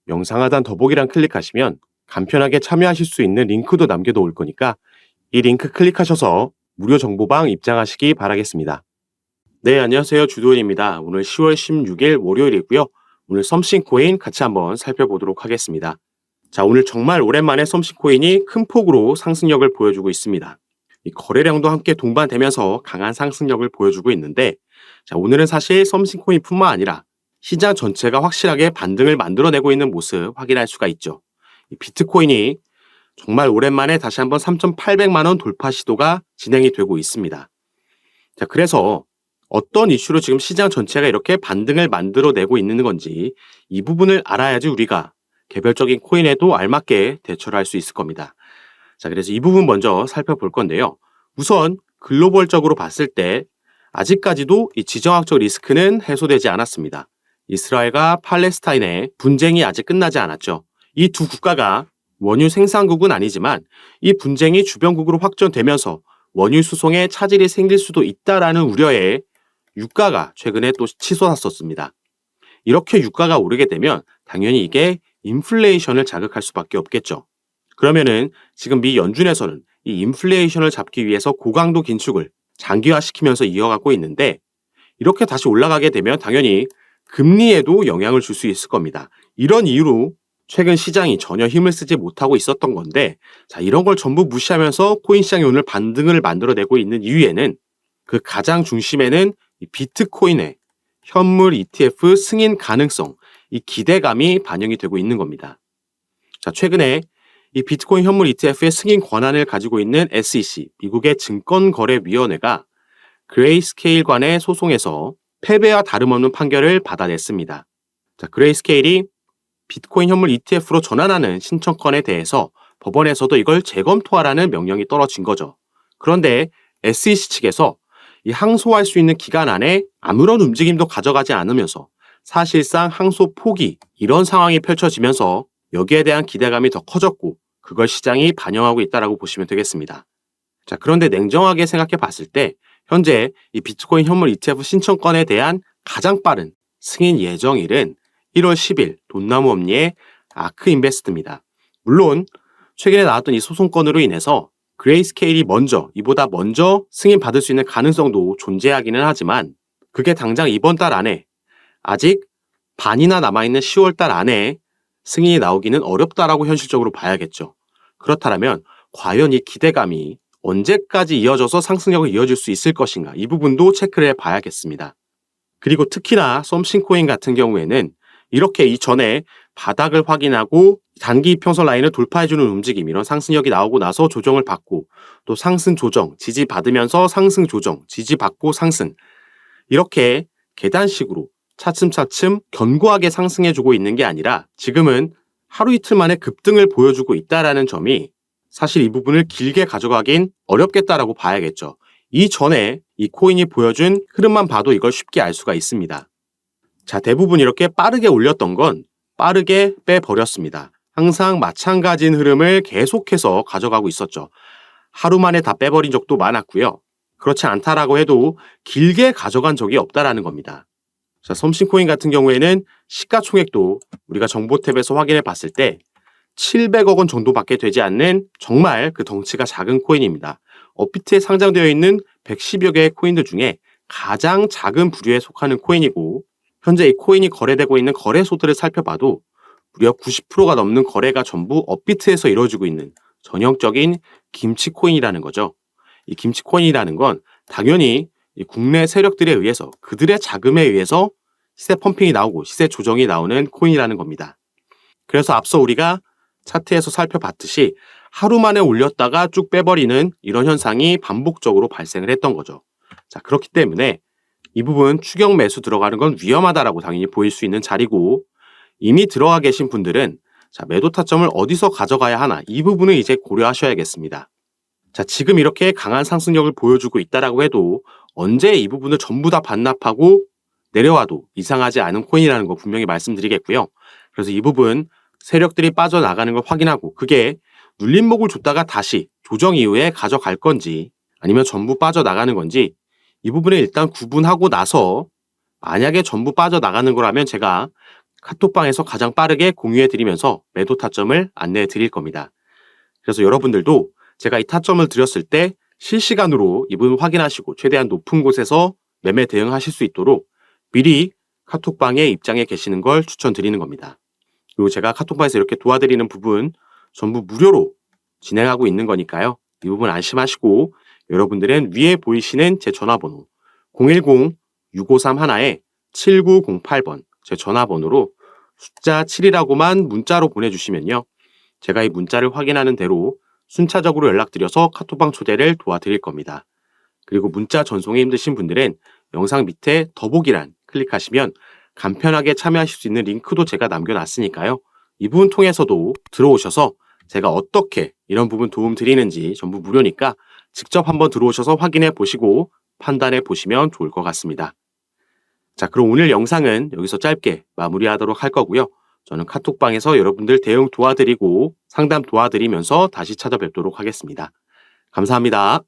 영상 하단 더보기란 클릭하시면 간편하게 참여하실 수 있는 링크도 남겨놓을 거니까 이 링크 클릭하셔서 무료 정보방 입장하시기 바라겠습니다. 네, 안녕하세요. 주도현입니다. 오늘 10월 16일 월요일이고요. 오늘 썸씽코인 같이 한번 살펴보도록 하겠습니다. 자, 오늘 정말 오랜만에 썸씽코인이 큰 폭으로 상승력을 보여주고 있습니다. 이 거래량도 함께 동반되면서 강한 상승력을 보여주고 있는데, 자, 오늘은 사실 썸씽코인뿐만 아니라 시장 전체가 확실하게 반등을 만들어내고 있는 모습 확인할 수가 있죠. 이 비트코인이 정말 오랜만에 다시 한번 3,800만 원 돌파 시도가 진행이 되고 있습니다. 자, 그래서 어떤 이슈로 지금 시장 전체가 이렇게 반등을 만들어내고 있는 건지 이 부분을 알아야지 우리가 개별적인 코인에도 알맞게 대처를 할 수 있을 겁니다. 자, 그래서 이 부분 먼저 살펴볼 건데요. 우선 글로벌적으로 봤을 때 아직까지도 이 지정학적 리스크는 해소되지 않았습니다. 이스라엘과 팔레스타인의 분쟁이 아직 끝나지 않았죠. 이 두 국가가 원유 생산국은 아니지만 이 분쟁이 주변국으로 확전되면서 원유 수송에 차질이 생길 수도 있다라는 우려에 유가가 최근에 또 치솟았었습니다. 이렇게 유가가 오르게 되면 당연히 이게 인플레이션을 자극할 수밖에 없겠죠. 그러면은 지금 미 연준에서는 이 인플레이션을 잡기 위해서 고강도 긴축을 장기화시키면서 이어가고 있는데 이렇게 다시 올라가게 되면 당연히 금리에도 영향을 줄 수 있을 겁니다. 이런 이유로 최근 시장이 전혀 힘을 쓰지 못하고 있었던 건데, 자, 이런 걸 전부 무시하면서 코인 시장이 오늘 반등을 만들어내고 있는 이유에는 그 가장 중심에는 이 비트코인의 현물 ETF 승인 가능성, 이 기대감이 반영이 되고 있는 겁니다. 자, 최근에 이 비트코인 현물 ETF의 승인 권한을 가지고 있는 SEC, 미국의 증권거래위원회가 그레이스케일 관의 소송에서 패배와 다름없는 판결을 받아냈습니다. 자, 그레이스케일이 비트코인 현물 ETF로 전환하는 신청건에 대해서 법원에서도 이걸 재검토하라는 명령이 떨어진 거죠. 그런데 SEC 측에서 이 항소할 수 있는 기간 안에 아무런 움직임도 가져가지 않으면서 사실상 항소 포기 이런 상황이 펼쳐지면서 여기에 대한 기대감이 더 커졌고 그걸 시장이 반영하고 있다고 보시면 되겠습니다. 자, 그런데 냉정하게 생각해 봤을 때 현재 이 비트코인 현물 ETF 신청건에 대한 가장 빠른 승인 예정일은 1월 10일 돈나무업리의 아크인베스트입니다. 물론 최근에 나왔던 이 소송건으로 인해서 그레이스케일이 이보다 먼저 승인받을 수 있는 가능성도 존재하기는 하지만 그게 당장 이번 달 안에 아직 반이나 남아있는 10월 달 안에 승인이 나오기는 어렵다라고 현실적으로 봐야겠죠. 그렇다면 과연 이 기대감이 언제까지 이어져서 상승력을 이어줄 수 있을 것인가, 이 부분도 체크를 해봐야겠습니다. 그리고 특히나 썸씽코인 같은 경우에는 이렇게 이전에 바닥을 확인하고 단기 이평선 라인을 돌파해주는 움직임, 이런 상승력이 나오고 나서 조정을 받고 또 상승 조정, 지지받으면서 상승 조정, 지지받고 상승, 이렇게 계단식으로 차츰차츰 견고하게 상승해주고 있는 게 아니라 지금은 하루 이틀 만에 급등을 보여주고 있다는 점이 사실 이 부분을 길게 가져가긴 어렵겠다라고 봐야겠죠. 이전에 이 코인이 보여준 흐름만 봐도 이걸 쉽게 알 수가 있습니다. 자, 대부분 이렇게 빠르게 올렸던 건 빠르게 빼버렸습니다. 항상 마찬가지인 흐름을 계속해서 가져가고 있었죠. 하루 만에 다 빼버린 적도 많았고요. 그렇지 않다라고 해도 길게 가져간 적이 없다라는 겁니다. 자, 썸씽코인 같은 경우에는 시가총액도 우리가 정보 탭에서 확인해 봤을 때 700억 원 정도밖에 되지 않는 정말 그 덩치가 작은 코인입니다. 업비트에 상장되어 있는 110여 개의 코인들 중에 가장 작은 부류에 속하는 코인이고, 현재 이 코인이 거래되고 있는 거래소들을 살펴봐도 무려 90%가 넘는 거래가 전부 업비트에서 이루어지고 있는 전형적인 김치코인이라는 거죠. 이 김치코인이라는 건 당연히 이 국내 세력들에 의해서 그들의 자금에 의해서 시세 펌핑이 나오고 시세 조정이 나오는 코인이라는 겁니다. 그래서 앞서 우리가 차트에서 살펴봤듯이 하루 만에 올렸다가 쭉 빼버리는 이런 현상이 반복적으로 발생을 했던 거죠. 자, 그렇기 때문에 이 부분 추격 매수 들어가는 건 위험하다라고 당연히 보일 수 있는 자리고, 이미 들어가 계신 분들은 자, 매도 타점을 어디서 가져가야 하나, 이 부분을 이제 고려하셔야겠습니다. 자, 지금 이렇게 강한 상승력을 보여주고 있다라고 해도 언제 이 부분을 전부 다 반납하고 내려와도 이상하지 않은 코인이라는 거 분명히 말씀드리겠고요. 그래서 이 부분 세력들이 빠져나가는 걸 확인하고 그게 눌림목을 줬다가 다시 조정 이후에 가져갈 건지 아니면 전부 빠져나가는 건지, 이 부분을 일단 구분하고 나서 만약에 전부 빠져나가는 거라면 제가 카톡방에서 가장 빠르게 공유해 드리면서 매도 타점을 안내해 드릴 겁니다. 그래서 여러분들도 제가 이 타점을 드렸을 때 실시간으로 이 부분 확인하시고 최대한 높은 곳에서 매매 대응하실 수 있도록 미리 카톡방에 입장해 계시는 걸 추천드리는 겁니다. 그리고 제가 카톡방에서 이렇게 도와드리는 부분 전부 무료로 진행하고 있는 거니까요. 이 부분 안심하시고 여러분들은 위에 보이시는 제 전화번호 010-6531-7908번 제 전화번호로 숫자 7이라고만 문자로 보내주시면요. 제가 이 문자를 확인하는 대로 순차적으로 연락드려서 카톡방 초대를 도와드릴 겁니다. 그리고 문자 전송이 힘드신 분들은 영상 밑에 더보기란 클릭하시면 간편하게 참여하실 수 있는 링크도 제가 남겨놨으니까요. 이 부분 통해서도 들어오셔서 제가 어떻게 이런 부분 도움 드리는지 전부 무료니까 직접 한번 들어오셔서 확인해 보시고 판단해 보시면 좋을 것 같습니다. 자, 그럼 오늘 영상은 여기서 짧게 마무리하도록 할 거고요. 저는 카톡방에서 여러분들 대응 도와드리고 상담 도와드리면서 다시 찾아뵙도록 하겠습니다. 감사합니다.